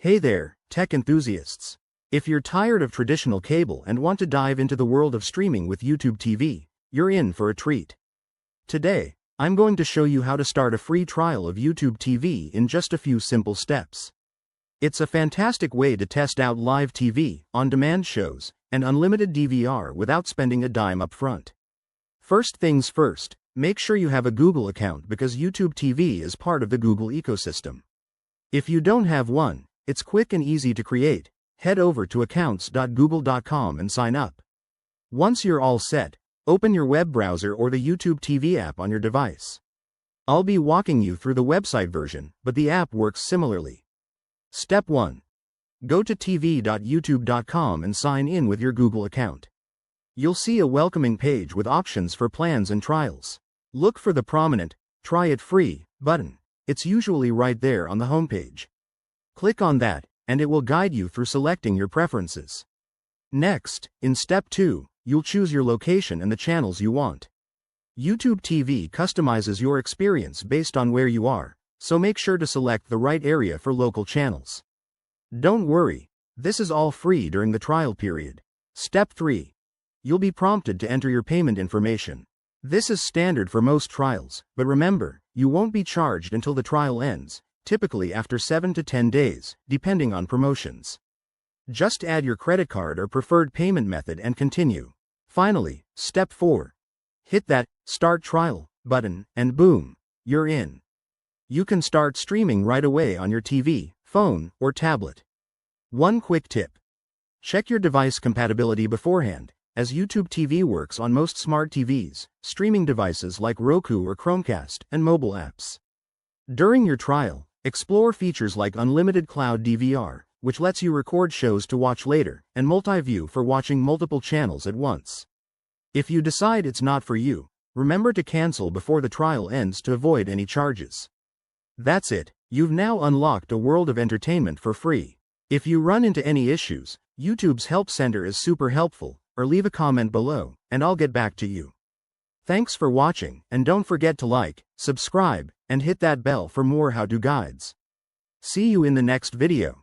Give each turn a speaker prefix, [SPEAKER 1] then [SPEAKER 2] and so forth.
[SPEAKER 1] Hey there, tech enthusiasts. If you're tired of traditional cable and want to dive into the world of streaming with YouTube TV, you're in for a treat. Today, I'm going to show you how to start a free trial of YouTube TV in just a few simple steps. It's a fantastic way to test out live TV, on-demand shows, and unlimited DVR without spending a dime up front. First things first, make sure you have a Google account because YouTube TV is part of the Google ecosystem. If you don't have one, it's quick and easy to create. Head over to accounts.google.com and sign up. Once you're all set, open your web browser or the YouTube TV app on your device. I'll be walking you through the website version, but the app works similarly. Step 1. Go to tv.youtube.com and sign in with your Google account. You'll see a welcoming page with options for plans and trials. Look for the prominent "Try it free" button. It's usually right there on the homepage. Click on that, and it will guide you through selecting your preferences. Next, in Step 2, you'll choose your location and the channels you want. YouTube TV customizes your experience based on where you are, so make sure to select the right area for local channels. Don't worry, this is all free during the trial period. Step 3. You'll be prompted to enter your payment information. This is standard for most trials, but remember, you won't be charged until the trial ends, typically after 7 to 10 days, depending on promotions. Just add your credit card or preferred payment method and continue. Finally, Step 4. Hit that "Start Trial" button, and boom, you're in. You can start streaming right away on your TV, phone, or tablet. One quick tip. Check your device compatibility beforehand, as YouTube TV works on most smart TVs, streaming devices like Roku or Chromecast, and mobile apps. During your trial, explore features like Unlimited Cloud DVR, which lets you record shows to watch later, and multi-view for watching multiple channels at once. If you decide it's not for you, remember to cancel before the trial ends to avoid any charges. That's it, you've now unlocked a world of entertainment for free. If you run into any issues, YouTube's Help Center is super helpful, or leave a comment below, and I'll get back to you. Thanks for watching, and don't forget to like, subscribe, and hit that bell for more how-to guides. See you in the next video.